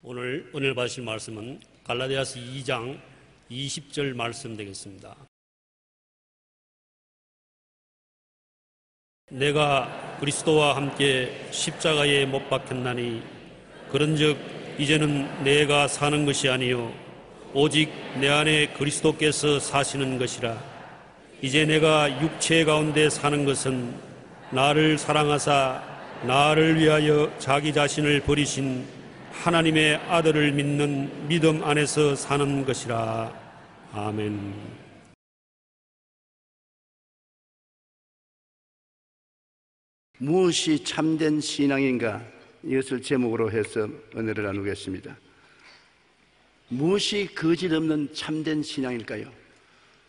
오늘 은혜를 받으실 말씀은 갈라디아서 2장 20절 말씀 되겠습니다. 내가 그리스도와 함께 십자가에 못 박혔나니 그런즉 이제는 내가 사는 것이 아니요 오직 내 안에 그리스도께서 사시는 것이라. 이제 내가 육체 가운데 사는 것은 나를 사랑하사 나를 위하여 자기 자신을 버리신 하나님의 아들을 믿는 믿음 안에서 사는 것이라. 아멘. 무엇이 참된 신앙인가? 이것을 제목으로 해서 은혜를 나누겠습니다. 무엇이 거짓 없는 참된 신앙일까요?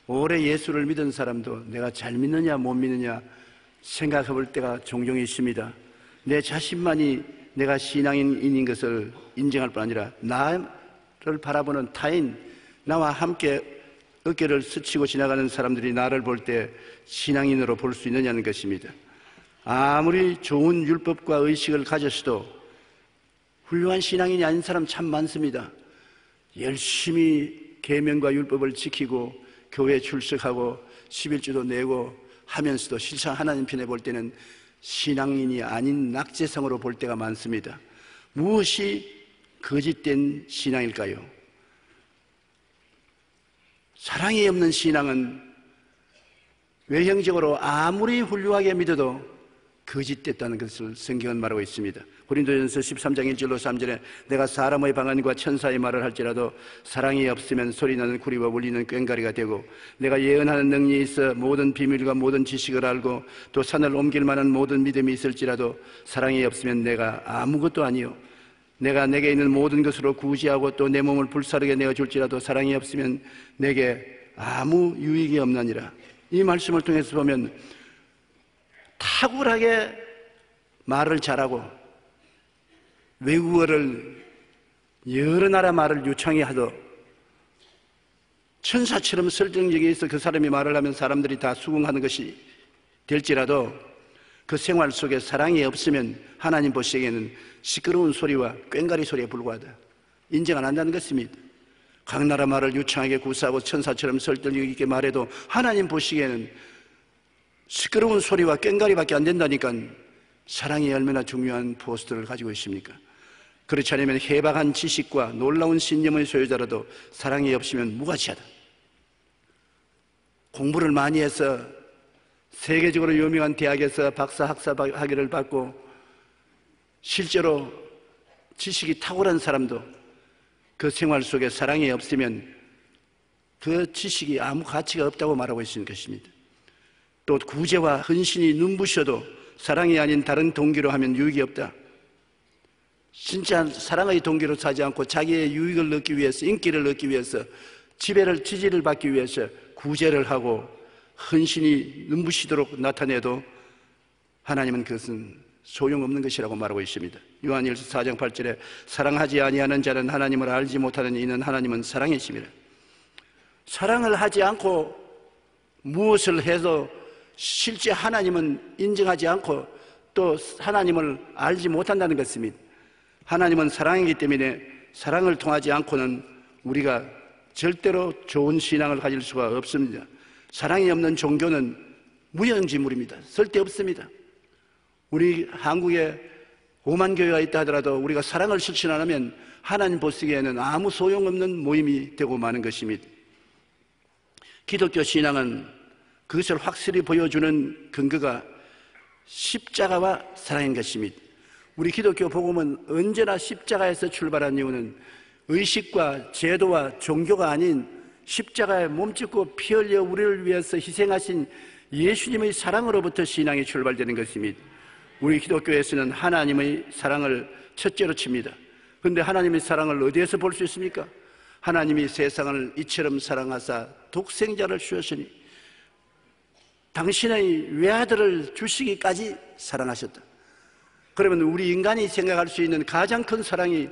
오래 예수를 믿은 사람도 내가 잘 믿느냐 못 믿느냐 생각해 볼 때가 종종 있습니다. 내 자신만이 내가 신앙인인 것을 인정할 뿐 아니라 나를 바라보는 타인, 나와 함께 어깨를 스치고 지나가는 사람들이 나를 볼 때 신앙인으로 볼 수 있느냐는 것입니다. 아무리 좋은 율법과 의식을 가졌어도 훌륭한 신앙인이 아닌 사람 참 많습니다. 열심히 계명과 율법을 지키고 교회에 출석하고 11조도 내고 하면서도 실상 하나님 편에 볼 때는 신앙인이 아닌 낙제성으로 볼 때가 많습니다. 무엇이 거짓된 신앙일까요? 사랑이 없는 신앙은 외형적으로 아무리 훌륭하게 믿어도 거짓됐다는 것을 성경은 말하고 있습니다. 고린도전서 13장 1절로 3절에 내가 사람의 방언과 천사의 말을 할지라도 사랑이 없으면 소리나는 구리와 울리는 꽹과리가 되고 내가 예언하는 능력이 있어 모든 비밀과 모든 지식을 알고 또 산을 옮길 만한 모든 믿음이 있을지라도 사랑이 없으면 내가 아무것도 아니요 내가 내게 있는 모든 것으로 구제하고 또 내 몸을 불사르게 내어줄지라도 사랑이 없으면 내게 아무 유익이 없나니라. 이 말씀을 통해서 보면 탁월하게 말을 잘하고 외국어를 여러 나라 말을 유창히 하도 천사처럼 설득력이 있어 그 사람이 말을 하면 사람들이 다 수긍하는 것이 될지라도 그 생활 속에 사랑이 없으면 하나님 보시기에는 시끄러운 소리와 꽹과리 소리에 불과하다. 인정 안 한다는 것입니다. 각 나라 말을 유창하게 구사하고 천사처럼 설득력 있게 말해도 하나님 보시기에는 시끄러운 소리와 꽹과리밖에 안 된다니까 사랑이 얼마나 중요한 포스트를 가지고 있습니까? 그렇지 않으면 해박한 지식과 놀라운 신념의 소유자라도 사랑이 없으면 무가치하다. 공부를 많이 해서 세계적으로 유명한 대학에서 박사 학사 학위를 받고 실제로 지식이 탁월한 사람도 그 생활 속에 사랑이 없으면 그 지식이 아무 가치가 없다고 말하고 있는 것입니다. 또 구제와 헌신이 눈부셔도 사랑이 아닌 다른 동기로 하면 유익이 없다. 진짜 사랑의 동기로 사지 않고 자기의 유익을 얻기 위해서, 인기를 얻기 위해서, 지지를 받기 위해서 구제를 하고 헌신이 눈부시도록 나타내도 하나님은 그것은 소용없는 것이라고 말하고 있습니다. 요한일서 4장 8절에 사랑하지 아니하는 자는 하나님을 알지 못하는 이는 하나님은 사랑이심이라. 사랑을 하지 않고 무엇을 해도 실제 하나님은 인정하지 않고 또 하나님을 알지 못한다는 것입니다. 하나님은 사랑이기 때문에 사랑을 통하지 않고는 우리가 절대로 좋은 신앙을 가질 수가 없습니다. 사랑이 없는 종교는 무용지물입니다. 쓸데없습니다. 우리 한국에 5만 교회가 있다 하더라도 우리가 사랑을 실천 안 하면 하나님 보시기에는 아무 소용없는 모임이 되고 마는 것입니다. 기독교 신앙은 그것을 확실히 보여주는 근거가 십자가와 사랑인 것입니다. 우리 기독교 복음은 언제나 십자가에서 출발한 이유는 의식과 제도와 종교가 아닌 십자가에 몸짓고 피 흘려 우리를 위해서 희생하신 예수님의 사랑으로부터 신앙이 출발되는 것입니다. 우리 기독교에서는 하나님의 사랑을 첫째로 칩니다. 그런데 하나님의 사랑을 어디에서 볼 수 있습니까? 하나님이 세상을 이처럼 사랑하사 독생자를 주셨으니 당신의 외아들을 주시기까지 사랑하셨다. 그러면 우리 인간이 생각할 수 있는 가장 큰 사랑이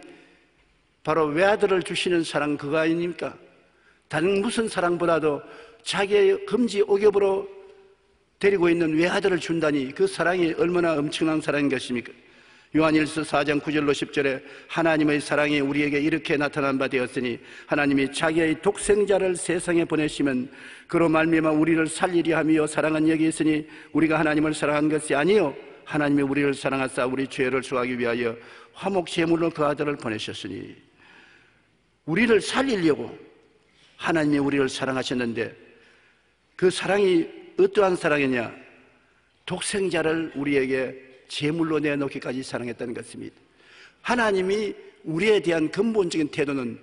바로 외아들을 주시는 사랑 그거 아닙니까? 다른 무슨 사랑보다도 자기의 금지 억압으로 데리고 있는 외아들을 준다니 그 사랑이 얼마나 엄청난 사랑인 것입니까? 요한일서 4장 9절로 10절에 하나님의 사랑이 우리에게 이렇게 나타난 바 되었으니 하나님이 자기의 독생자를 세상에 보내시면 그로 말미암아 우리를 살리려 하며 사랑은 여기 있으니 우리가 하나님을 사랑한 것이 아니요 하나님이 우리를 사랑하사 우리 죄를 수하기 위하여 화목 제물로 그 아들을 보내셨으니, 우리를 살리려고 하나님이 우리를 사랑하셨는데 그 사랑이 어떠한 사랑이냐? 독생자를 우리에게 제물로 내놓기까지 사랑했다는 것입니다. 하나님이 우리에 대한 근본적인 태도는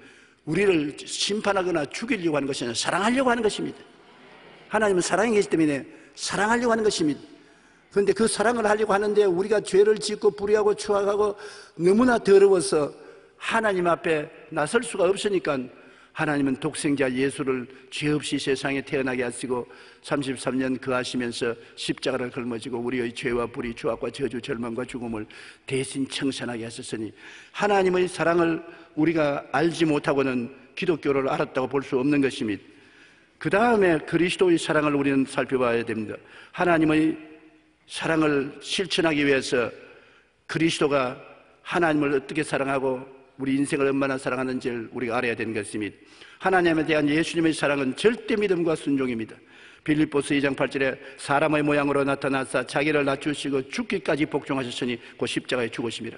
우리를 심판하거나 죽이려고 하는 것이 아니라 사랑하려고 하는 것입니다. 하나님은 사랑이 계시기 때문에 사랑하려고 하는 것입니다. 그런데 그 사랑을 하려고 하는데 우리가 죄를 짓고 불의하고 추악하고 너무나 더러워서 하나님 앞에 나설 수가 없으니까 하나님은 독생자 예수를 죄 없이 세상에 태어나게 하시고 33년 거하시면서 십자가를 걸머지고 우리의 죄와 불의, 추악과 저주, 절망과 죽음을 대신 청산하게 하셨으니 하나님의 사랑을 우리가 알지 못하고는 기독교를 알았다고 볼 수 없는 것입니다. 그 다음에 그리스도의 사랑을 우리는 살펴봐야 됩니다. 하나님의 사랑을 실천하기 위해서 그리스도가 하나님을 어떻게 사랑하고 우리 인생을 얼마나 사랑하는지를 우리가 알아야 되는 것입니다. 하나님에 대한 예수님의 사랑은 절대 믿음과 순종입니다. 빌립보서 2장 8절에 사람의 모양으로 나타나사 자기를 낮추시고 죽기까지 복종하셨으니 그 십자가에 죽으심이라.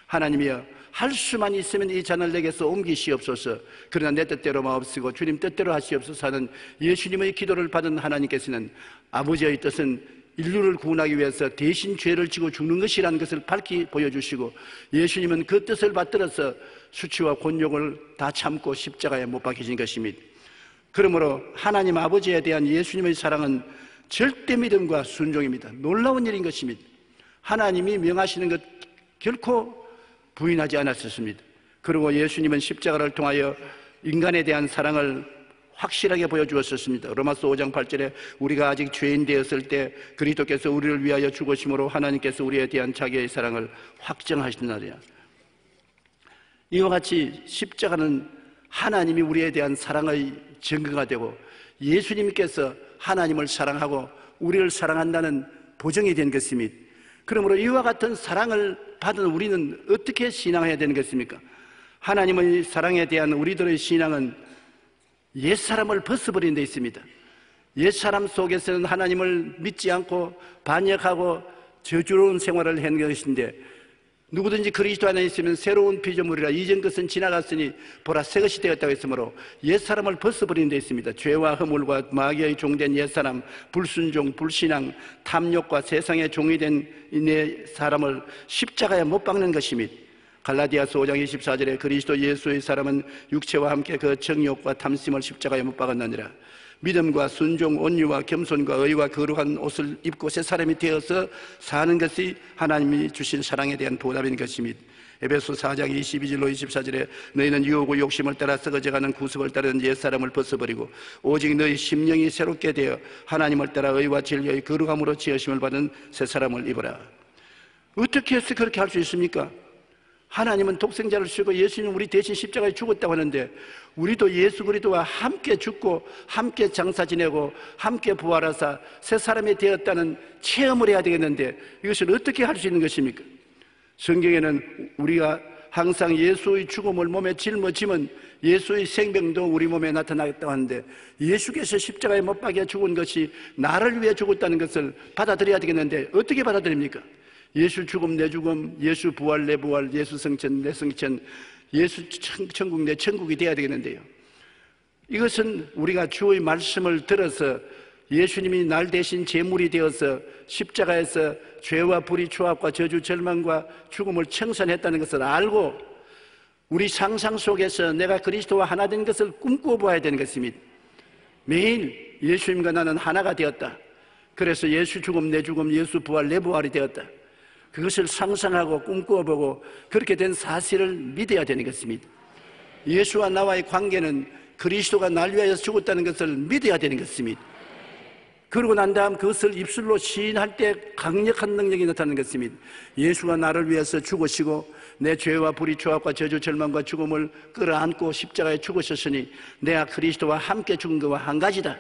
하나님이여, 할 수만 있으면 이 잔을 내게서 옮기시옵소서. 그러나 내 뜻대로 마옵시고 주님 뜻대로 하시옵소서 하는 예수님의 기도를 받은 하나님께서는 아버지의 뜻은 인류를 구원하기 위해서 대신 죄를 지고 죽는 것이라는 것을 밝히 보여주시고, 예수님은 그 뜻을 받들어서 수치와 곤욕을 다 참고 십자가에 못 박히신 것입니다. 그러므로 하나님 아버지에 대한 예수님의 사랑은 절대 믿음과 순종입니다. 놀라운 일인 것입니다. 하나님이 명하시는 것 결코 부인하지 않았었습니다. 그리고 예수님은 십자가를 통하여 인간에 대한 사랑을 확실하게 보여주었었습니다. 로마서 5장 8절에 우리가 아직 죄인 되었을 때 그리스도께서 우리를 위하여 죽으심으로 하나님께서 우리에 대한 자기의 사랑을 확정하시나이다. 이와 같이 십자가는 하나님이 우리에 대한 사랑의 증거가 되고 예수님께서 하나님을 사랑하고 우리를 사랑한다는 보증이 된 것입니다. 그러므로 이와 같은 사랑을 받은 우리는 어떻게 신앙해야 되는 것입니까? 하나님의 사랑에 대한 우리들의 신앙은 옛사람을 벗어버리는 데 있습니다. 옛사람 속에서는 하나님을 믿지 않고 반역하고 저주로운 생활을 하는 것인데, 누구든지 그리스도 안에 있으면 새로운 피조물이라 이전 것은 지나갔으니 보라 새 것이 되었다고 했으므로 옛사람을 벗어버리는 데 있습니다. 죄와 허물과 마귀의 종된 옛사람, 불순종, 불신앙, 탐욕과 세상의 종이 된 내 사람을 십자가에 못 박는 것입니다. 갈라디아서 5장 24절에 그리스도 예수의 사람은 육체와 함께 그 정욕과 탐심을 십자가에 못 박았느니라. 믿음과 순종, 온유와 겸손과 의와 거룩한 옷을 입고 새 사람이 되어서 사는 것이 하나님이 주신 사랑에 대한 보답인 것입니다. 에베소 4장 22절로 24절에 너희는 유혹과 욕심을 따라 썩어져가는 구습을 따르는 옛사람을 벗어버리고 오직 너희 심령이 새롭게 되어 하나님을 따라 의와 진리의 거룩함으로 지으심을 받은 새 사람을 입어라. 어떻게 해서 그렇게 할 수 있습니까? 하나님은 독생자를 주시고 예수님은 우리 대신 십자가에 죽었다고 하는데, 우리도 예수 그리스도와 함께 죽고 함께 장사 지내고 함께 부활하사 새 사람이 되었다는 체험을 해야 되겠는데, 이것을 어떻게 할 수 있는 것입니까? 성경에는 우리가 항상 예수의 죽음을 몸에 짊어지면 예수의 생명도 우리 몸에 나타나겠다고 하는데, 예수께서 십자가에 못 박혀 죽은 것이 나를 위해 죽었다는 것을 받아들여야 되겠는데 어떻게 받아들입니까? 예수 죽음 내 죽음, 예수 부활 내 부활, 예수 성천 내 성천, 예수 천국 내 천국이 되어야 되겠는데요, 이것은 우리가 주의 말씀을 들어서 예수님이 날 대신 제물이 되어서 십자가에서 죄와 불의, 추악과 저주, 절망과 죽음을 청산했다는 것을 알고 우리 상상 속에서 내가 그리스도와 하나 된 것을 꿈꾸어 보아야 되는 것입니다. 매일 예수님과 나는 하나가 되었다. 그래서 예수 죽음 내 죽음, 예수 부활 내 부활이 되었다. 그것을 상상하고 꿈꾸어보고 그렇게 된 사실을 믿어야 되는 것입니다. 예수와 나와의 관계는 그리스도가 날 위하여 죽었다는 것을 믿어야 되는 것입니다. 그러고 난 다음 그것을 입술로 시인할 때 강력한 능력이 나타나는 것입니다. 예수가 나를 위해서 죽으시고 내 죄와 불의, 추악과 저주, 절망과 죽음을 끌어안고 십자가에 죽으셨으니 내가 그리스도와 함께 죽은 것과 한 가지다.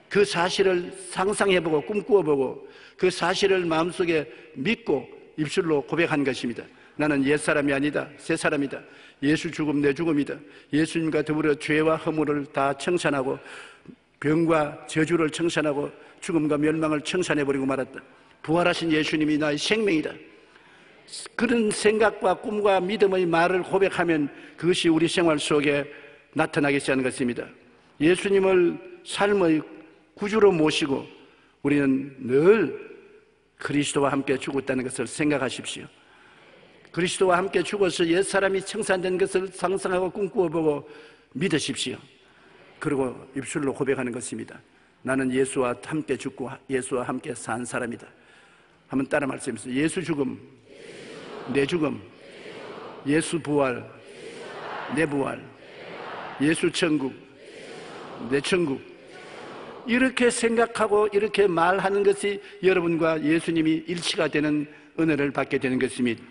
그 사실을 상상해보고 꿈꾸어보고 그 사실을 마음속에 믿고 입술로 고백한 것입니다. 나는 옛사람이 아니다. 새사람이다. 예수 죽음 내 죽음이다. 예수님과 더불어 죄와 허물을 다 청산하고 병과 저주를 청산하고 죽음과 멸망을 청산해버리고 말았다. 부활하신 예수님이 나의 생명이다. 그런 생각과 꿈과 믿음의 말을 고백하면 그것이 우리 생활 속에 나타나게 하는 것입니다. 예수님을 삶의 구주로 모시고 우리는 늘 그리스도와 함께 죽었다는 것을 생각하십시오. 그리스도와 함께 죽어서 옛사람이 청산된 것을 상상하고 꿈꾸어보고 믿으십시오. 그리고 입술로 고백하는 것입니다. 나는 예수와 함께 죽고 예수와 함께 산 사람이다. 한번 따라 말씀해보세요. 예수 죽음, 내 죽음, 예수 부활, 내 부활, 예수 천국, 내 천국. 이렇게 생각하고 이렇게 말하는 것이 여러분과 예수님이 일치가 되는 은혜를 받게 되는 것입니다.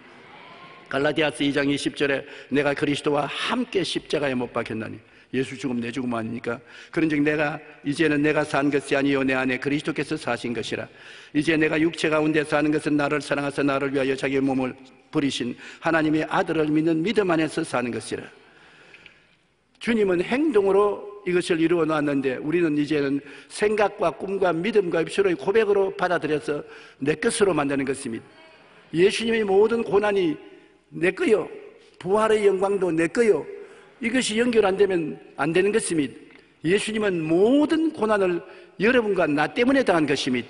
갈라디아서 2장 20절에 내가 그리스도와 함께 십자가에 못 박혔나니, 예수 죽음 내 죽음 아닙니까? 그런즉 이제는 내가 산 것이 아니요 내 안에 그리스도께서 사신 것이라. 이제 내가 육체 가운데 사는 것은 나를 사랑하사 나를 위하여 자기의 몸을 버리신 하나님의 아들을 믿는 믿음 안에서 사는 것이라. 주님은 행동으로 이것을 이루어 놨는데 우리는 이제는 생각과 꿈과 믿음과 입술의 고백으로 받아들여서 내 것으로 만드는 것입니다. 예수님의 모든 고난이 내 거요, 부활의 영광도 내 거요, 이것이 연결 안 되면 안 되는 것입니다. 예수님은 모든 고난을 여러분과 나 때문에 당한 것입니다.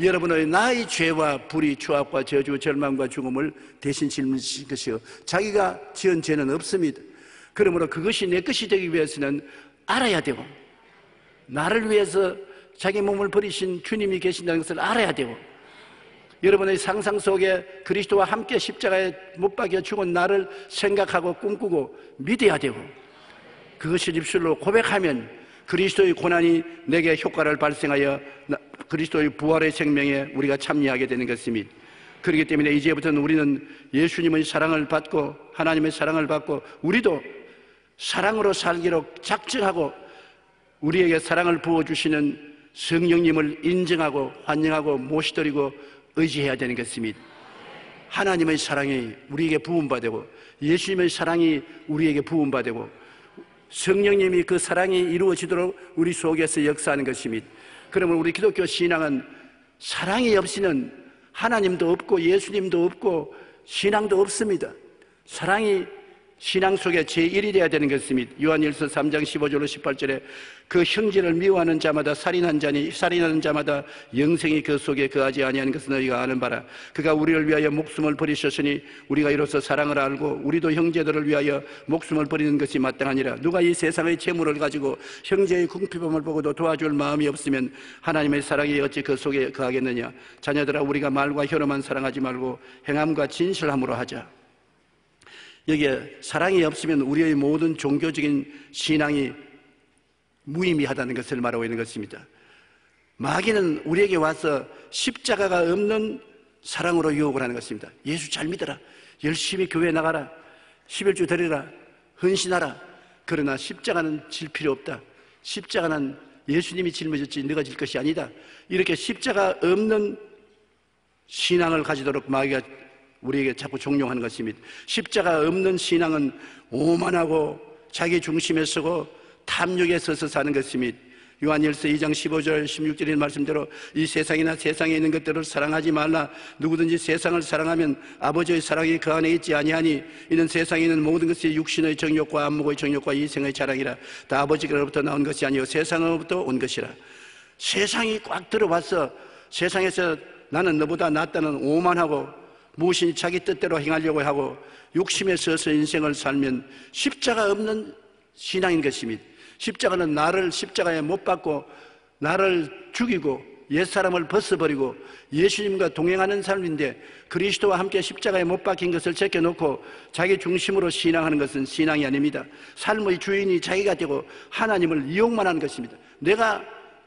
여러분의 나의 죄와 불의, 추악과 저주, 절망과 죽음을 대신 짊어진 것이요 자기가 지은 죄는 없습니다. 그러므로 그것이 내 것이 되기 위해서는 알아야 되고, 나를 위해서 자기 몸을 버리신 주님이 계신다는 것을 알아야 되고, 여러분의 상상 속에 그리스도와 함께 십자가에 못 박혀 죽은 나를 생각하고 꿈꾸고 믿어야 되고, 그것을 입술로 고백하면 그리스도의 고난이 내게 효과를 발생하여 그리스도의 부활의 생명에 우리가 참여하게 되는 것입니다. 그렇기 때문에 이제부터는 우리는 예수님의 사랑을 받고 하나님의 사랑을 받고 우리도 사랑으로 살기로 작정하고 우리에게 사랑을 부어주시는 성령님을 인정하고 환영하고 모시드리고 의지해야 되는 것입니다. 하나님의 사랑이 우리에게 부음받고 예수님의 사랑이 우리에게 부음받고 성령님이 그 사랑이 이루어지도록 우리 속에서 역사하는 것입니다. 그러면 우리 기독교 신앙은 사랑이 없이는 하나님도 없고 예수님도 없고 신앙도 없습니다. 사랑이 신앙 속에 제1이 되어야 되는 것입니다. 요한일서 3장 15절로 18절에 그 형제를 미워하는 자마다 살인하는 자마다 영생이 그 속에 거하지 아니하는 것은 너희가 아는 바라. 그가 우리를 위하여 목숨을 버리셨으니 우리가 이로써 사랑을 알고 우리도 형제들을 위하여 목숨을 버리는 것이 마땅하니라. 누가 이 세상의 재물을 가지고 형제의 궁핍함을 보고도 도와줄 마음이 없으면 하나님의 사랑이 어찌 그 속에 거하겠느냐. 자녀들아, 우리가 말과 혀로만 사랑하지 말고 행함과 진실함으로 하자. 여기에 사랑이 없으면 우리의 모든 종교적인 신앙이 무의미하다는 것을 말하고 있는 것입니다. 마귀는 우리에게 와서 십자가가 없는 사랑으로 유혹을 하는 것입니다. 예수 잘 믿어라, 열심히 교회 나가라, 11주 드리라, 헌신하라. 그러나 십자가는 질 필요 없다. 십자가는 예수님이 짊어졌지 네가 질 것이 아니다. 이렇게 십자가 없는 신앙을 가지도록 마귀가 우리에게 자꾸 종용하는 것입니다. 십자가 없는 신앙은 오만하고 자기 중심에 서고 탐욕에 서서 사는 것입니다. 요한일서 2장 15절 16절의 말씀대로 이 세상이나 세상에 있는 것들을 사랑하지 말라. 누구든지 세상을 사랑하면 아버지의 사랑이 그 안에 있지 아니하니 이는 세상에 있는 모든 것이 육신의 정욕과 안목의 정욕과 이생의 자랑이라. 다 아버지께로부터 나온 것이 아니요 세상으로부터 온 것이라. 세상이 꽉 들어와서 세상에서 나는 너보다 낫다는 오만하고 무엇인지 자기 뜻대로 행하려고 하고 욕심에 서서 인생을 살면 십자가 없는 신앙인 것입니다. 십자가는 나를 십자가에 못 박고 나를 죽이고 옛사람을 벗어버리고 예수님과 동행하는 삶인데, 그리스도와 함께 십자가에 못 박힌 것을 제껴놓고 자기 중심으로 신앙하는 것은 신앙이 아닙니다. 삶의 주인이 자기가 되고 하나님을 이용만 하는 것입니다. 내가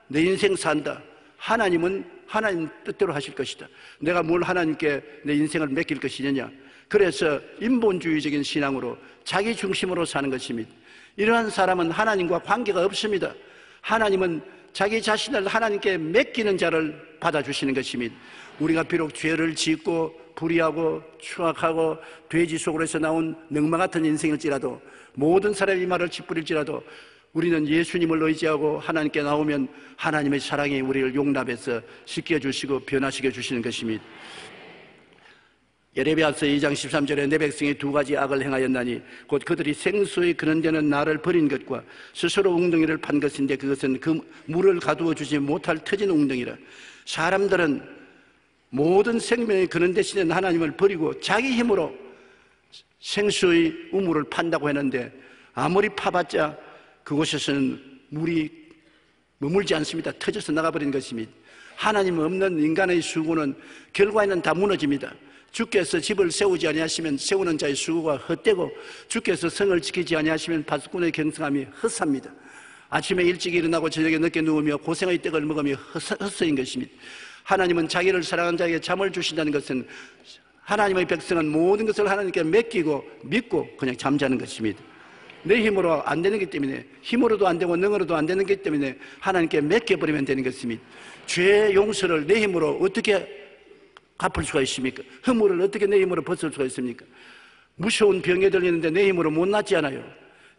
내 인생 산다. 하나님은 하나님 뜻대로 하실 것이다. 내가 뭘 하나님께 내 인생을 맡길 것이느냐. 그래서 인본주의적인 신앙으로 자기 중심으로 사는 것입니다. 이러한 사람은 하나님과 관계가 없습니다. 하나님은 자기 자신을 하나님께 맡기는 자를 받아주시는 것입니다. 우리가 비록 죄를 짓고 불의하고 추악하고 돼지 속으로서 나온 넝마 같은 인생일지라도, 모든 사람이 이 말을 짓부릴지라도 우리는 예수님을 의지하고 하나님께 나오면 하나님의 사랑이 우리를 용납해서 씻겨주시고 변화시켜 주시는 것입니다. 예레미야서 2장 13절에 내 백성이 두 가지 악을 행하였나니 곧 그들이 생수의 그런 데는 나를 버린 것과 스스로 웅덩이를 판 것인데 그것은 그 물을 가두어 주지 못할 터진 웅덩이라. 사람들은 모든 생명의 그런 대신에 하나님을 버리고 자기 힘으로 생수의 우물을 판다고 했는데 아무리 파봤자 그곳에서는 물이 머물지 않습니다. 터져서 나가버린 것입니다. 하나님 없는 인간의 수고는 결과에는 다 무너집니다. 주께서 집을 세우지 아니하시면 세우는 자의 수고가 헛되고, 주께서 성을 지키지 아니하시면 파수꾼의 경성함이 헛삽니다. 아침에 일찍 일어나고 저녁에 늦게 누우며 고생의 떡을 먹으며 헛소인 것입니다. 하나님은 자기를 사랑하는 자에게 잠을 주신다는 것은 하나님의 백성은 모든 것을 하나님께 맡기고 믿고 그냥 잠자는 것입니다. 내 힘으로 안 되는 것 때문에, 힘으로도 안 되고 능으로도 안 되는 것 때문에 하나님께 맡겨버리면 되는 것입니다. 죄의 용서를 내 힘으로 어떻게 갚을 수가 있습니까? 허물을 어떻게 내 힘으로 벗을 수가 있습니까? 무서운 병에 들리는데 내 힘으로 못 낫지 않아요.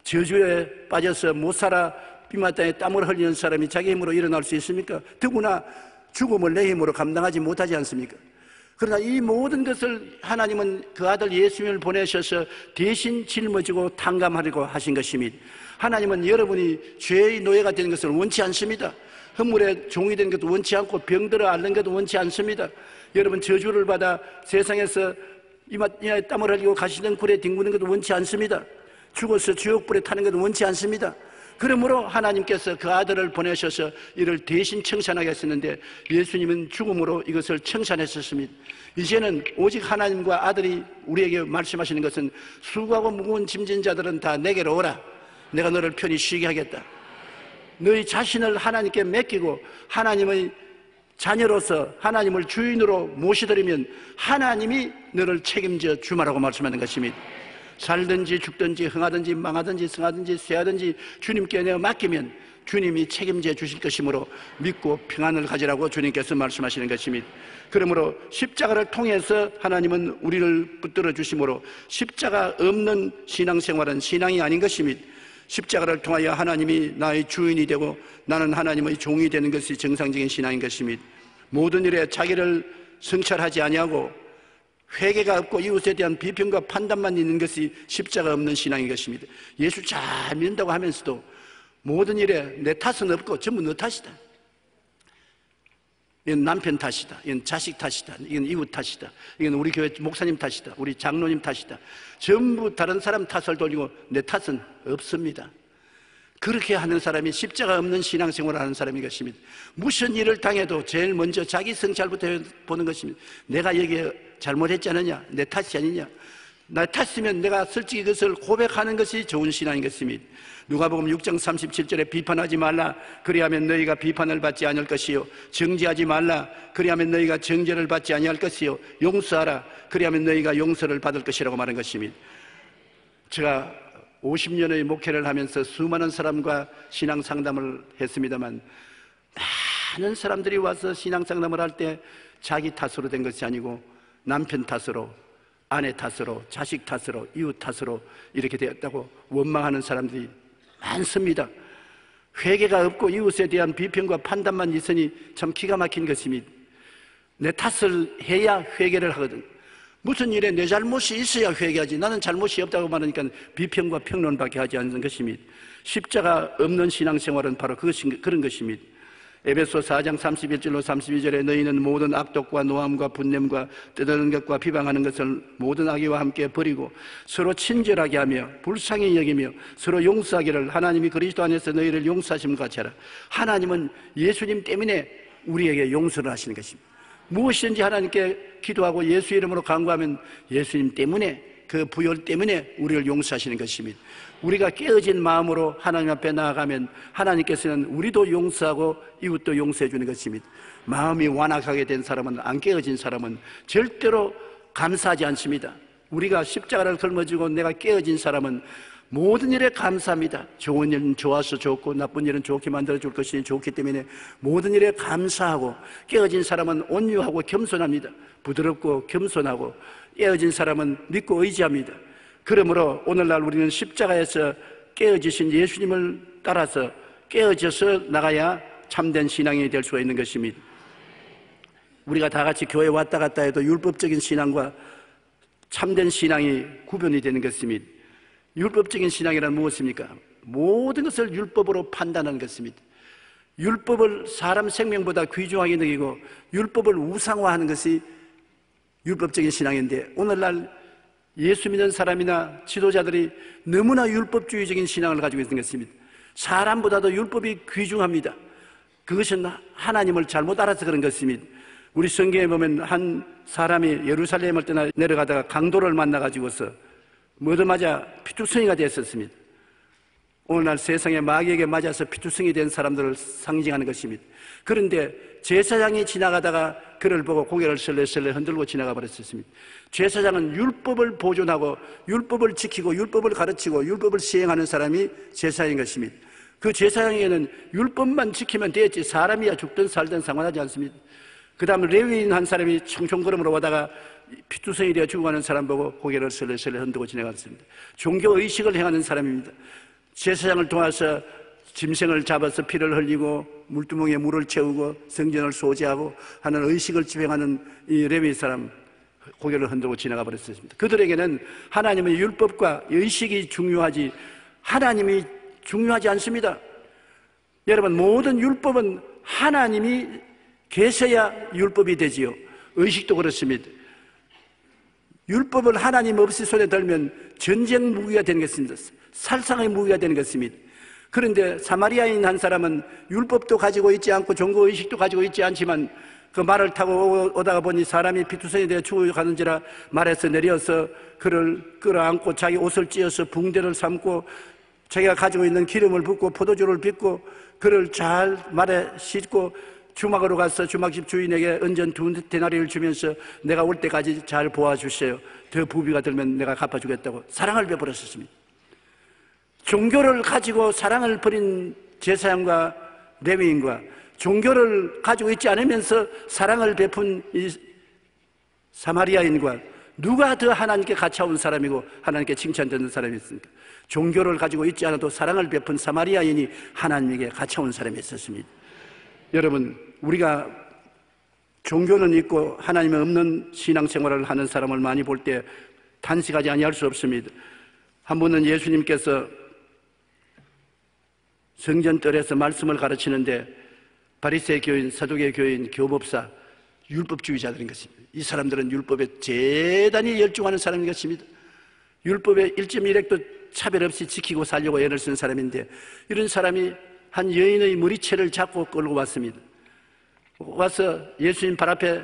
저주에 빠져서 못 살아 비마땅에 땀을 흘리는 사람이 자기 힘으로 일어날 수 있습니까? 더구나 죽음을 내 힘으로 감당하지 못하지 않습니까? 그러나 이 모든 것을 하나님은 그 아들 예수님을 보내셔서 대신 짊어지고 탕감하려고 하신 것입니다. 하나님은 여러분이 죄의 노예가 되는 것을 원치 않습니다. 허물의 종이 되는 것도 원치 않고 병들어 앓는 것도 원치 않습니다. 여러분 저주를 받아 세상에서 이마에 땀을 흘리고 가시는 굴에 뒹구는 것도 원치 않습니다. 죽어서 지옥불에 타는 것도 원치 않습니다. 그러므로 하나님께서 그 아들을 보내셔서 이를 대신 청산하게 했었는데 예수님은 죽음으로 이것을 청산했었습니다. 이제는 오직 하나님과 아들이 우리에게 말씀하시는 것은 수고하고 무거운 짐진 자들은 다 내게로 오라. 내가 너를 편히 쉬게 하겠다. 너희 자신을 하나님께 맡기고 하나님의 자녀로서 하나님을 주인으로 모시드리면 하나님이 너를 책임져 주마라고 말씀하는 것입니다. 살든지 죽든지 흥하든지 망하든지 성하든지 쇠하든지 주님께 내어 맡기면 주님이 책임져 주실 것이므로 믿고 평안을 가지라고 주님께서 말씀하시는 것입니다. 그러므로 십자가를 통해서 하나님은 우리를 붙들어 주심으로 십자가 없는 신앙생활은 신앙이 아닌 것입니다. 십자가를 통하여 하나님이 나의 주인이 되고 나는 하나님의 종이 되는 것이 정상적인 신앙인 것입니다. 모든 일에 자기를 성찰하지 아니하고 회개가 없고 이웃에 대한 비평과 판단만 있는 것이 십자가 없는 신앙인 것입니다. 예수 잘 믿는다고 하면서도 모든 일에 내 탓은 없고 전부 너 탓이다. 이건 남편 탓이다. 이건 자식 탓이다. 이건 이웃 탓이다. 이건 우리 교회 목사님 탓이다. 우리 장로님 탓이다. 전부 다른 사람 탓을 돌리고 내 탓은 없습니다. 그렇게 하는 사람이 십자가 없는 신앙생활을 하는 사람인 것입니다. 무슨 일을 당해도 제일 먼저 자기 성찰부터 보는 것입니다. 내가 여기에 잘못했지 않느냐? 내 탓이 아니냐? 나 탓이면 내가 솔직히 그것을 고백하는 것이 좋은 신앙인 것입니다. 누가복음 6장 37절에 비판하지 말라. 그리하면 너희가 비판을 받지 아니할 것이요. 정죄하지 말라. 그리하면 너희가 정죄를 받지 아니할 것이요. 용서하라. 그리하면 너희가 용서를 받을 것이라고 말한 것입니다. 제가 50년의 목회를 하면서 수많은 사람과 신앙 상담을 했습니다만 많은 사람들이 와서 신앙 상담을 할 때 자기 탓으로 된 것이 아니고 남편 탓으로, 아내 탓으로, 자식 탓으로, 이웃 탓으로 이렇게 되었다고 원망하는 사람들이 많습니다. 회개가 없고 이웃에 대한 비평과 판단만 있으니 참 기가 막힌 것입니다. 내 탓을 해야 회개를 하거든. 무슨 일에 내 잘못이 있어야 회개하지. 나는 잘못이 없다고 말하니까 비평과 평론밖에 하지 않는 것입니다. 십자가 없는 신앙생활은 바로 그런 것입니다. 에베소 4장 31절로 32절에 너희는 모든 악독과 노함과 분냄과 떠드는 것과 비방하는 것을 모든 악의와 함께 버리고 서로 친절하게 하며 불쌍히 여기며 서로 용서하기를 하나님이 그리스도 안에서 너희를 용서하심을 같이 하라. 하나님은 예수님 때문에 우리에게 용서를 하시는 것입니다. 무엇이든지 하나님께 기도하고 예수 이름으로 간구하면 예수님 때문에, 그 부열 때문에 우리를 용서하시는 것입니다. 우리가 깨어진 마음으로 하나님 앞에 나아가면 하나님께서는 우리도 용서하고 이웃도 용서해 주는 것입니다. 마음이 완악하게 된 사람은, 안 깨어진 사람은 절대로 감사하지 않습니다. 우리가 십자가를 짊어지고 내가 깨어진 사람은 모든 일에 감사합니다. 좋은 일은 좋아서 좋고 나쁜 일은 좋게 만들어줄 것이니 좋기 때문에 모든 일에 감사하고, 깨어진 사람은 온유하고 겸손합니다. 부드럽고 겸손하고, 깨어진 사람은 믿고 의지합니다. 그러므로 오늘날 우리는 십자가에서 깨어지신 예수님을 따라서 깨어져서 나가야 참된 신앙이 될 수가 있는 것입니다. 우리가 다 같이 교회 왔다 갔다 해도 율법적인 신앙과 참된 신앙이 구분이 되는 것입니다. 율법적인 신앙이란 무엇입니까? 모든 것을 율법으로 판단하는 것입니다. 율법을 사람 생명보다 귀중하게 여기고 율법을 우상화하는 것이 율법적인 신앙인데, 오늘날 예수 믿는 사람이나 지도자들이 너무나 율법주의적인 신앙을 가지고 있는 것입니다. 사람보다도 율법이 귀중합니다. 그것은 하나님을 잘못 알아서 그런 것입니다. 우리 성경에 보면 한 사람이 예루살렘을 떠나 내려가다가 강도를 만나가지고서 얻어맞아 피투성이가 됐었습니다. 오늘날 세상에 마귀에게 맞아서 피투성이 된 사람들을 상징하는 것입니다. 그런데 제사장이 지나가다가 그를 보고 고개를 설레설레 흔들고 지나가 버렸습니다. 제사장은 율법을 보존하고 율법을 지키고 율법을 가르치고 율법을 시행하는 사람이 제사장인 것입니다. 그 제사장에게는 율법만 지키면 되었지 사람이야 죽든 살든 상관하지 않습니다. 그 다음 레위인 한 사람이 청총걸음으로 오다가 피투성이 되어 죽어가는 사람 보고 고개를 설레설레 흔들고 지나갔습니다. 종교의식을 행하는 사람입니다. 제사장을 도와서 짐승을 잡아서 피를 흘리고 물두멍에 물을 채우고 성전을 소지하고 하는 의식을 집행하는 이 레위 사람 고개를 흔들고 지나가 버렸습니다. 그들에게는 하나님의 율법과 의식이 중요하지 하나님이 중요하지 않습니다. 여러분, 모든 율법은 하나님이 계셔야 율법이 되지요. 의식도 그렇습니다. 율법을 하나님 없이 손에 들면 전쟁 무기가 되는 것입니다. 살상의 무기가 되는 것입니다. 그런데 사마리아인 한 사람은 율법도 가지고 있지 않고 종교의식도 가지고 있지 않지만 그 말을 타고 오다가 보니 사람이 피투성이 되어 죽어가는지라 말에서 내려서 그를 끌어안고 자기 옷을 찢어서 붕대를 삼고 자기가 가지고 있는 기름을 붓고 포도주를 빚고 그를 잘 말에 싣고 주막으로 가서 주막집 주인에게 은전 2데나리를 주면서 내가 올 때까지 잘 보아주세요. 더 부비가 들면 내가 갚아주겠다고 사랑을 베풀었습니다. 종교를 가지고 사랑을 버린 제사장과 레위인과 종교를 가지고 있지 않으면서 사랑을 베푼 이 사마리아인과 누가 더 하나님께 가차온 사람이고 하나님께 칭찬받는 사람이 있습니까? 종교를 가지고 있지 않아도 사랑을 베푼 사마리아인이 하나님에게 가차온 사람이 있었습니다. 여러분, 우리가 종교는 있고 하나님이 없는 신앙생활을 하는 사람을 많이 볼 때 단식하지 아니할 수 없습니다. 한 번은 예수님께서 성전뜰에서 말씀을 가르치는데 바리새의 교인, 사두개의 교인, 교법사, 율법주의자들인 것입니다. 이 사람들은 율법에 대단히 열중하는 사람인 것입니다. 율법의 1.1획도 차별 없이 지키고 살려고 애를 쓴 사람인데 이런 사람이 한 여인의 머리채를 잡고 끌고 왔습니다. 와서 예수님 발 앞에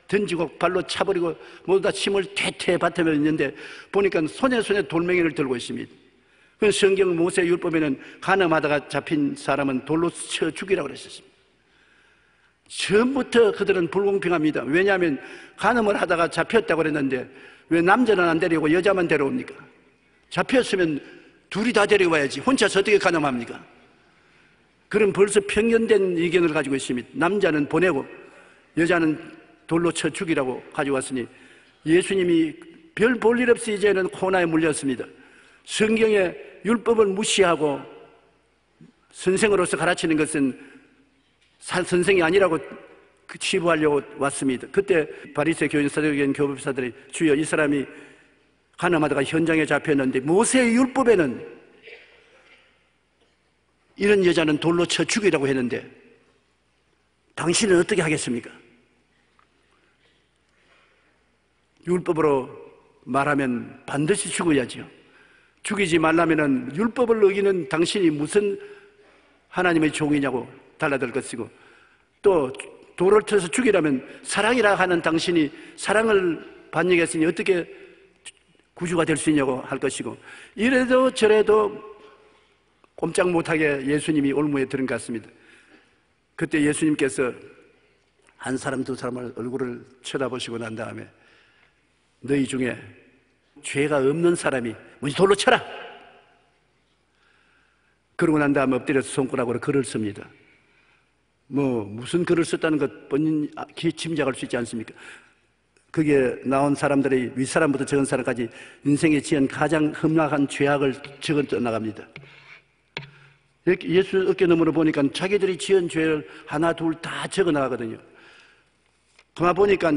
던지고 발로 차버리고 모두 다 침을 퇴퇴 뱉으며 있는데 보니까 손에 돌멩이를 들고 있습니다. 그 성경 모세 율법에는 간음하다가 잡힌 사람은 돌로 쳐 죽이라고 그랬었습니다. 처음부터 그들은 불공평합니다. 왜냐하면 간음을 하다가 잡혔다고 그랬는데 왜 남자는 안 데리고 여자만 데려옵니까? 잡혔으면 둘이 다 데려와야지 혼자서 어떻게 간음합니까? 그럼 벌써 편견된 의견을 가지고 있습니다. 남자는 보내고 여자는 돌로 쳐 죽이라고 가지고 왔으니 예수님이 별 볼 일 없이 이제는 코로나에 물렸습니다. 성경의 율법을 무시하고 선생으로서 가르치는 것은 선생이 아니라고 치부하려고 왔습니다. 그때 바리새 교인, 사두개인 교법사들이 주여 이 사람이 간음하다가 현장에 잡혔는데 모세의 율법에는 이런 여자는 돌로 쳐 죽이라고 했는데 당신은 어떻게 하겠습니까? 율법으로 말하면 반드시 죽어야죠. 죽이지 말라면은 율법을 어기는 당신이 무슨 하나님의 종이냐고 달라들 것이고 또 돌을 쳐서 죽이라면 사랑이라 하는 당신이 사랑을 반역했으니 어떻게 구주가 될 수 있냐고 할 것이고 이래도 저래도 꼼짝 못하게 예수님이 올무에 들은 것 같습니다. 그때 예수님께서 한 사람 두 사람을 얼굴을 쳐다보시고 난 다음에 너희 중에 죄가 없는 사람이 먼저 돌로 쳐라 그러고 난 다음에 엎드려서 손가락으로 글을 씁니다. 무슨 글을 썼다는 것 본인 짐작할 수 있지 않습니까? 거기에 나온 사람들이 윗사람부터 적은 사람까지 인생에 지은 가장 험악한 죄악을 적어 떠나갑니다. 예수 어깨너머로 보니까 자기들이 지은 죄를 하나 둘 다 적어 나가거든요. 그만 보니까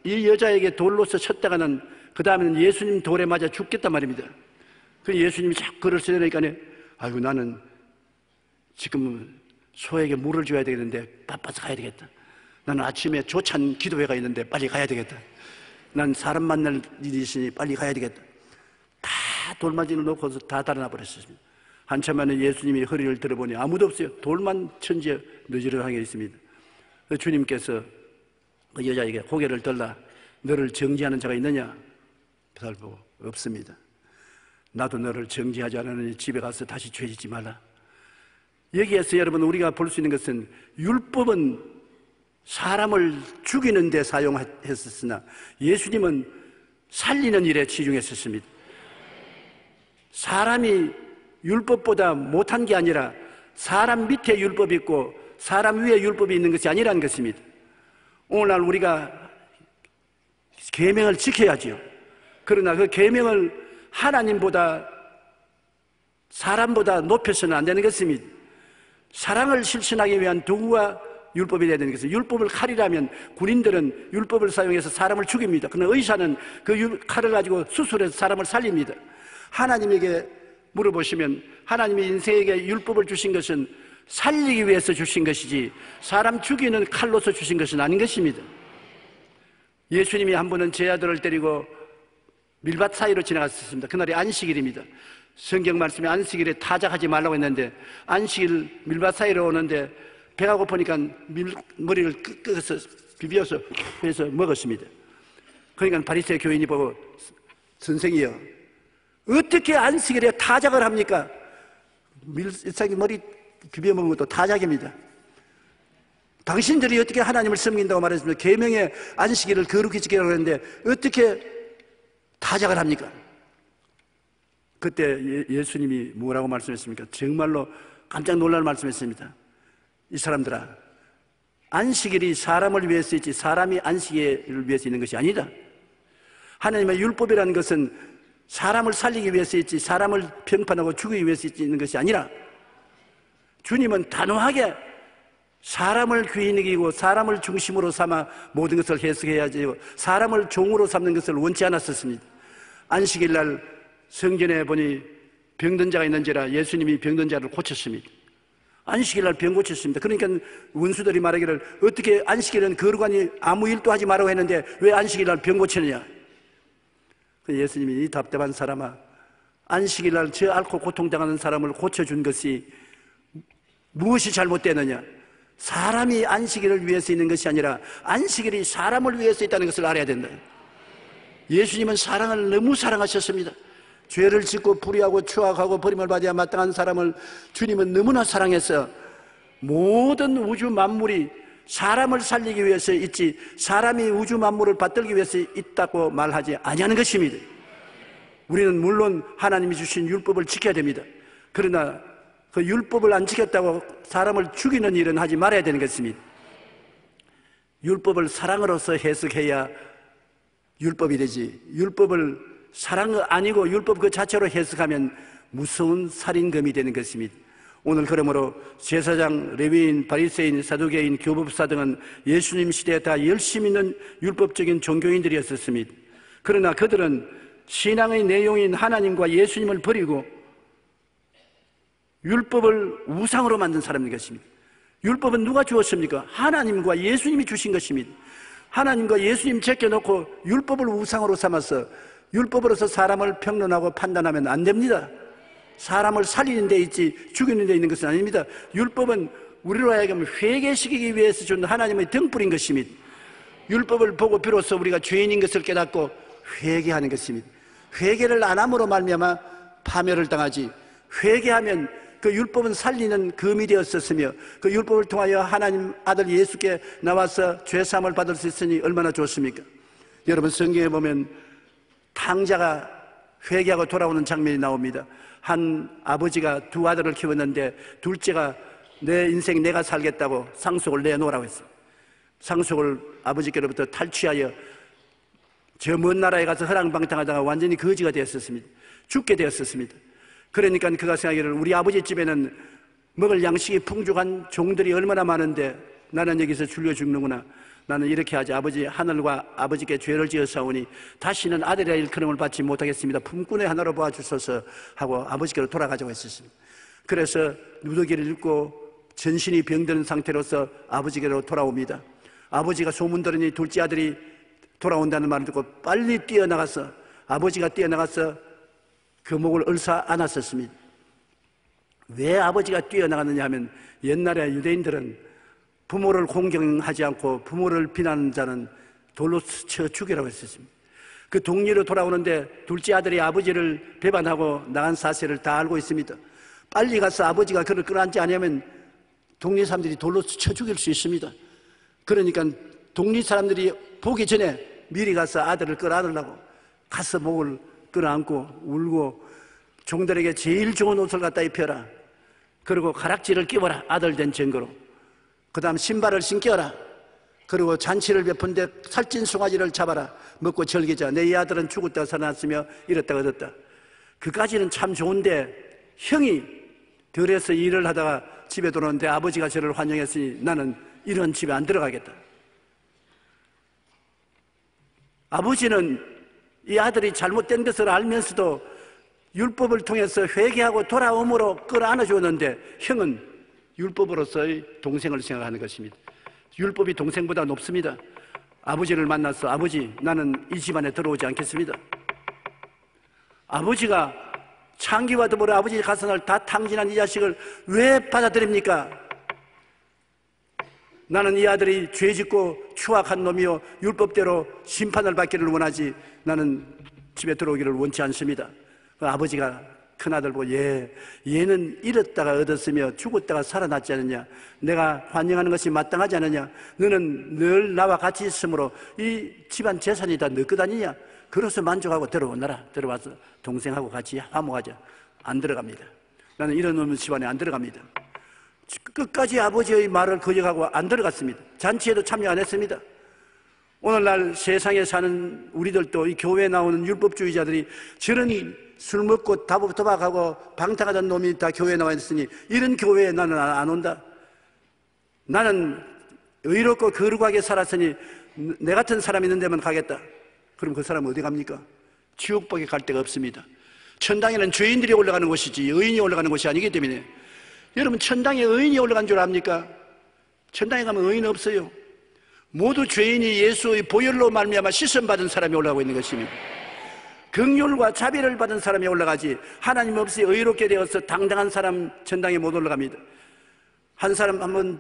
이 여자에게 돌로서 쳤다가는 그 다음에는 예수님 돌에 맞아 죽겠단 말입니다. 그 예수님이 자꾸 글을 쓰려니까 아이고 나는 지금 소에게 물을 줘야 되겠는데 바빠서 가야 되겠다. 나는 아침에 조찬 기도회가 있는데 빨리 가야 되겠다. 난 사람 만날 일이 있으니 빨리 가야 되겠다. 다 돌맞이를 놓고서 다 달아나 버렸습니다. 한참 만에 예수님이 허리를 들어보니 아무도 없어요. 돌만 천지에 느지러하게 있습니다. 주님께서 그 여자에게 고개를 들라 너를 정죄하는 자가 있느냐? 그걸 보고 없습니다. 나도 너를 정죄하지 않으니 집에 가서 다시 죄짓지 말라. 여기에서 여러분 우리가 볼 수 있는 것은 율법은 사람을 죽이는 데 사용했었으나 예수님은 살리는 일에 치중했었습니다. 사람이 율법보다 못한 게 아니라 사람 밑에 율법이 있고 사람 위에 율법이 있는 것이 아니라는 것입니다. 오늘날 우리가 계명을 지켜야지요. 그러나 그 계명을 하나님보다 사람보다 높여서는 안 되는 것입니다. 사랑을 실천하기 위한 도구와 율법이 되야 되는 것은 율법을 칼이라면 군인들은 율법을 사용해서 사람을 죽입니다. 그러나 의사는 그 칼을 가지고 수술해서 사람을 살립니다. 하나님에게 물어보시면 하나님이 인생에게 율법을 주신 것은 살리기 위해서 주신 것이지 사람 죽이는 칼로서 주신 것은 아닌 것입니다. 예수님이 한 번은 제 아들을 데리고 밀밭 사이로 지나갔었습니다. 그날이 안식일입니다. 성경 말씀에 안식일에 타작하지 말라고 했는데 안식일 밀밭 사이로 오는데 배가 고프니까 머리를 끄서 비벼서 해서 먹었습니다. 그러니까 바리새 교인이 보고 선생이요 어떻게 안식일에 타작을 합니까? 밀사기 머리 비벼 먹은 것도 타작입니다. 당신들이 어떻게 하나님을 섬긴다고 말했습니까? 계명의 안식일을 거룩히 지키라고 했는데 어떻게 타작을 합니까? 그때 예수님이 뭐라고 말씀했습니까? 정말로 깜짝 놀랄 말씀했습니다. 이 사람들아, 안식일이 사람을 위해서 있지 사람이 안식일을 위해서 있는 것이 아니다. 하나님의 율법이라는 것은 사람을 살리기 위해서 있지 사람을 평판하고 죽이기 위해서 있는 것이 아니라 주님은 단호하게 사람을 귀히 여기고 사람을 중심으로 삼아 모든 것을 해석해야지 사람을 종으로 삼는 것을 원치 않았었습니다. 안식일 날 성전에 보니 병든 자가 있는지라 예수님이 병든 자를 고쳤습니다. 안식일 날 병 고쳤습니다. 그러니까 원수들이 말하기를 어떻게 안식일은 거룩하니 아무 일도 하지 말라고 했는데 왜 안식일 날 병 고치느냐? 예수님이 이 답답한 사람아, 안식일 날 저 앓고 고통당하는 사람을 고쳐준 것이 무엇이 잘못되느냐? 사람이 안식일을 위해서 있는 것이 아니라 안식일이 사람을 위해서 있다는 것을 알아야 된다. 예수님은 사랑을 너무 사랑하셨습니다. 죄를 짓고 불의하고 추악하고 버림을 받아야 마땅한 사람을 주님은 너무나 사랑해서 모든 우주 만물이 사람을 살리기 위해서 있지 사람이 우주 만물을 받들기 위해서 있다고 말하지 아니하는 것입니다. 우리는 물론 하나님이 주신 율법을 지켜야 됩니다. 그러나 그 율법을 안 지켰다고 사람을 죽이는 일은 하지 말아야 되는 것입니다. 율법을 사랑으로서 해석해야 율법이 되지 율법을 사랑 아니고 율법 그 자체로 해석하면 무서운 살인검이 되는 것입니다. 오늘 그러므로 제사장, 레위인, 바리새인, 사두개인, 교법사 등은 예수님 시대에 다 열심 있는 율법적인 종교인들이었습니다. 그러나 그들은 신앙의 내용인 하나님과 예수님을 버리고 율법을 우상으로 만든 사람인 것입니다. 율법은 누가 주었습니까? 하나님과 예수님이 주신 것입니다. 하나님과 예수님 제껴놓고 율법을 우상으로 삼아서 율법으로서 사람을 평론하고 판단하면 안 됩니다. 사람을 살리는 데 있지 죽이는 데 있는 것은 아닙니다. 율법은 우리로 하여금 회개시키기 위해서 준 하나님의 등불인 것입니다. 율법을 보고 비로소 우리가 죄인인 것을 깨닫고 회개하는 것입니다. 회개를 안 함으로 말미암아 파멸을 당하지 회개하면 그 율법은 살리는 금이 되었었으며 그 율법을 통하여 하나님 아들 예수께 나와서 죄사함을 받을 수 있으니 얼마나 좋습니까? 여러분 성경에 보면 탕자가 회개하고 돌아오는 장면이 나옵니다. 한 아버지가 두 아들을 키웠는데 둘째가 내 인생 내가 살겠다고 상속을 내놓으라고 했어요. 상속을 아버지께로부터 탈취하여 저 먼 나라에 가서 허랑방탕하다가 완전히 거지가 되었었습니다. 죽게 되었었습니다. 그러니까 그가 생각하기를 우리 아버지 집에는 먹을 양식이 풍족한 종들이 얼마나 많은데 나는 여기서 줄여 죽는구나. 나는 이렇게 하지. 아버지 하늘과 아버지께 죄를 지었사오니 다시는 아들이라 일컬음을 받지 못하겠습니다. 품꾼의 하나로 봐주소서 하고 아버지께로 돌아가자고 했었습니다. 그래서 누더기를 읽고 전신이 병든 상태로서 아버지께로 돌아옵니다. 아버지가 소문 들으니 둘째 아들이 돌아온다는 말을 듣고 빨리 뛰어나가서 아버지가 뛰어나가서 그 목을 얼싸 안았었습니다. 왜 아버지가 뛰어나갔느냐 하면 옛날에 유대인들은 부모를 공경하지 않고 부모를 비난하는 자는 돌로 쳐 죽이라고 했었습니다. 그 동리로 돌아오는데 둘째 아들이 아버지를 배반하고 나간 사실을 다 알고 있습니다. 빨리 가서 아버지가 그를 끌어안지 않으면 동리 사람들이 돌로 쳐 죽일 수 있습니다. 그러니까 동리 사람들이 보기 전에 미리 가서 아들을 끌어안으려고 가서 목을 끌어안고 울고 종들에게 제일 좋은 옷을 갖다 입혀라. 그리고 가락지를 끼워라. 아들 된 증거로. 그 다음 신발을 신겨라. 그리고 잔치를 베푼데 살찐 송아지를 잡아라. 먹고 즐기자. 내 이 아들은 죽었다가 살아났으며 이랬다가 얻었다. 그까지는 참 좋은데 형이 들에서 일을 하다가 집에 들어오는데 아버지가 저를 환영했으니 나는 이런 집에 안 들어가겠다. 아버지는 이 아들이 잘못된 것을 알면서도 율법을 통해서 회개하고 돌아옴으로 끌어안아 주었는데 형은 율법으로서의 동생을 생각하는 것입니다. 율법이 동생보다 높습니다. 아버지를 만나서 아버지 나는 이 집안에 들어오지 않겠습니다. 아버지가 창기와 더불어 아버지 가산을 다 탕진한 이 자식을 왜 받아들입니까? 나는 이 아들이 죄짓고 추악한 놈이요 율법대로 심판을 받기를 원하지 나는 집에 들어오기를 원치 않습니다. 그 아버지가 큰아들 보고 얘는 잃었다가 얻었으며 죽었다가 살아났지 않느냐. 내가 환영하는 것이 마땅하지 않느냐. 너는 늘 나와 같이 있으므로 이 집안 재산이 다 너 것 아니냐. 그래서 만족하고 들어오너라. 들어와서 동생하고 같이 화목하자. 안 들어갑니다. 나는 이런 놈의 집안에 안 들어갑니다. 끝까지 아버지의 말을 거역하고 안 들어갔습니다. 잔치에도 참여 안 했습니다. 오늘날 세상에 사는 우리들도 이 교회에 나오는 율법주의자들이 저런 술 먹고 도박하고 방탕하던 놈이 다 교회에 나와 있으니 이런 교회에 나는 안 온다. 나는 의롭고 거룩하게 살았으니 내 같은 사람이 있는 데만 가겠다. 그럼 그 사람은 어디 갑니까? 지옥밖에 갈 데가 없습니다. 천당에는 죄인들이 올라가는 곳이지 의인이 올라가는 곳이 아니기 때문에 여러분 천당에 의인이 올라간 줄 압니까? 천당에 가면 의인 없어요. 모두 죄인이 예수의 보혈로 말미암아 씻음받은 사람이 올라가고 있는 것입니다. 긍휼과 자비를 받은 사람이 올라가지 하나님 없이 의롭게 되어서 당당한 사람 천당에 못 올라갑니다. 한 사람 한번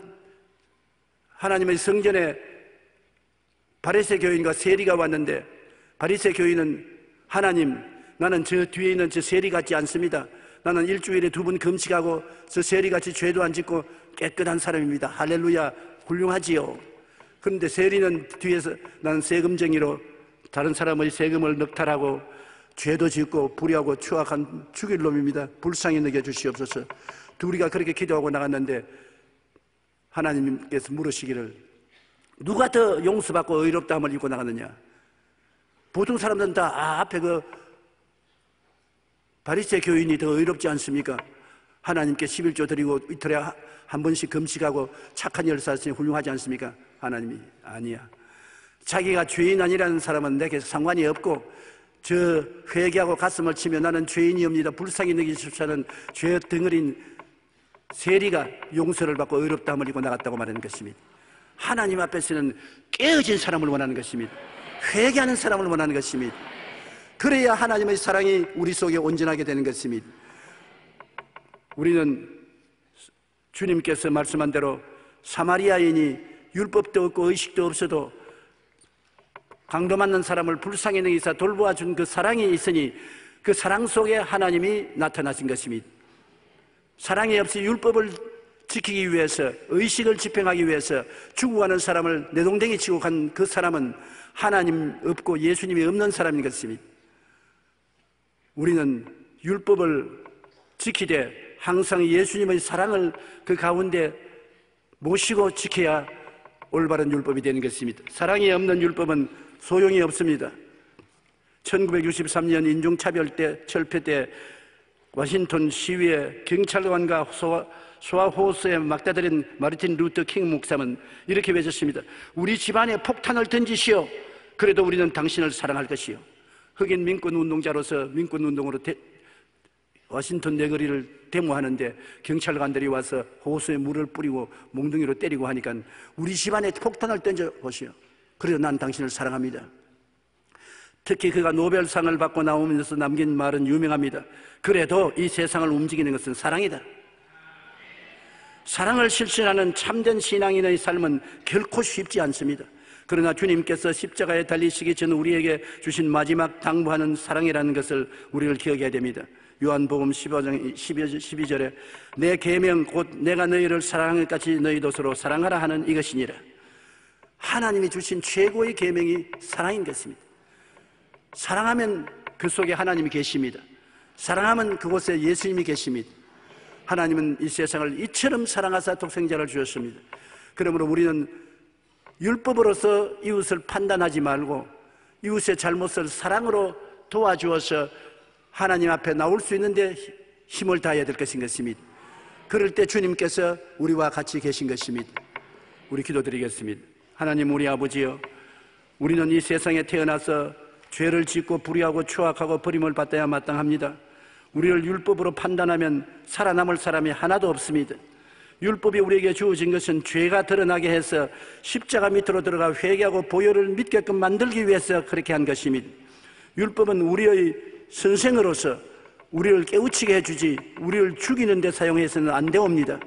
하나님의 성전에 바리새 교인과 세리가 왔는데 바리새 교인은 하나님 나는 저 뒤에 있는 저 세리 같지 않습니다. 나는 일주일에 2번 금식하고 저 세리같이 죄도 안 짓고 깨끗한 사람입니다. 할렐루야 훌륭하지요. 그런데 세리는 뒤에서 나는 세금쟁이로 다른 사람의 세금을 넉탈하고 죄도 짓고 불의하고 추악한 죽일 놈입니다. 불쌍히 여겨주시옵소서. 둘이가 그렇게 기도하고 나갔는데 하나님께서 물으시기를 누가 더 용서받고 의롭다함을 입고 나갔느냐. 보통 사람들은 다 앞에 그 바리새 교인이 더 의롭지 않습니까? 하나님께 11조 드리고 이틀에 한 번씩 금식하고 착한 일을 쌓았으니 훌륭하지 않습니까? 하나님이 아니야. 자기가 죄인 아니라는 사람은 내게 상관이 없고 저 회개하고 가슴을 치며 나는 죄인이옵니다. 불쌍히 여기십시오는 죄 덩어린 세리가 용서를 받고 의롭다함을 입고 나갔다고 말하는 것입니다. 하나님 앞에서는 깨어진 사람을 원하는 것입니다. 회개하는 사람을 원하는 것입니다. 그래야 하나님의 사랑이 우리 속에 온전하게 되는 것입니다. 우리는 주님께서 말씀한 대로 사마리아인이 율법도 없고 의식도 없어도 강도 맞는 사람을 불쌍히 여기사 돌보아 준 그 사랑이 있으니 그 사랑 속에 하나님이 나타나신 것입니다. 사랑이 없이 율법을 지키기 위해서 의식을 집행하기 위해서 죽어가는 사람을 내동댕이 치고 간 그 사람은 하나님 없고 예수님이 없는 사람인 것입니다. 우리는 율법을 지키되 항상 예수님의 사랑을 그 가운데 모시고 지켜야 올바른 율법이 되는 것입니다. 사랑이 없는 율법은 소용이 없습니다. 1963년 인종차별 때, 철폐 때 워싱턴 시위에 경찰관과 소아호스에 막다들인 마르틴 루터 킹 목사는 이렇게 외쳤습니다. 우리 집안에 폭탄을 던지시오. 그래도 우리는 당신을 사랑할 것이요. 흑인 민권 운동자로서 민권 운동으로 워싱턴 내거리를 데모하는데 경찰관들이 와서 호수에 물을 뿌리고 몽둥이로 때리고 하니까 우리 집안에 폭탄을 던져보시오. 그래도 난 당신을 사랑합니다. 특히 그가 노벨상을 받고 나오면서 남긴 말은 유명합니다. 그래도 이 세상을 움직이는 것은 사랑이다. 사랑을 실천하는 참된 신앙인의 삶은 결코 쉽지 않습니다. 그러나 주님께서 십자가에 달리시기 전 우리에게 주신 마지막 당부하는 사랑이라는 것을 우리를 기억해야 됩니다. 요한복음 15장 12절에 내 계명 곧 내가 너희를 사랑한 것 같이 너희도 서로 사랑하라 하는 이것이니라. 하나님이 주신 최고의 계명이 사랑인 것입니다. 사랑하면 그 속에 하나님이 계십니다. 사랑하면 그곳에 예수님이 계십니다. 하나님은 이 세상을 이처럼 사랑하사 독생자를 주셨습니다. 그러므로 우리는 율법으로서 이웃을 판단하지 말고 이웃의 잘못을 사랑으로 도와주어서 하나님 앞에 나올 수 있는데 힘을 다해야 될 것인 것입니다. 그럴 때 주님께서 우리와 같이 계신 것입니다. 우리 기도드리겠습니다. 하나님 우리 아버지여, 우리는 이 세상에 태어나서 죄를 짓고 불의하고 추악하고 버림을 받아야 마땅합니다. 우리를 율법으로 판단하면 살아남을 사람이 하나도 없습니다. 율법이 우리에게 주어진 것은 죄가 드러나게 해서 십자가 밑으로 들어가 회개하고 보혈을 믿게끔 만들기 위해서 그렇게 한 것입니다. 율법은 우리의 선생으로서 우리를 깨우치게 해주지 우리를 죽이는 데 사용해서는 안 되옵니다.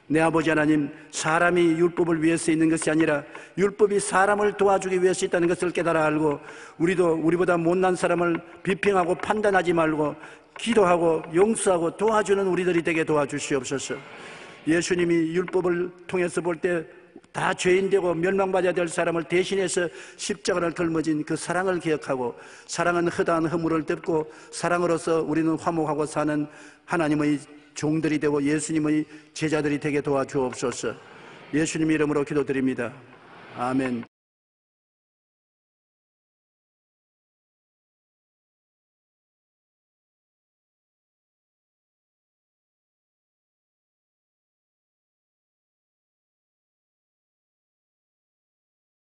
내 아버지 하나님, 사람이 율법을 위해서 있는 것이 아니라 율법이 사람을 도와주기 위해서 있다는 것을 깨달아 알고 우리도 우리보다 못난 사람을 비평하고 판단하지 말고 기도하고 용서하고 도와주는 우리들이 되게 도와주시옵소서. 예수님이 율법을 통해서 볼 때 다 죄인되고 멸망받아야 될 사람을 대신해서 십자가를 걸머진 그 사랑을 기억하고 사랑은 허다한 허물을 덮고 사랑으로서 우리는 화목하고 사는 하나님의 종들이 되고 예수님의 제자들이 되게 도와주옵소서. 예수님 이름으로 기도드립니다. 아멘.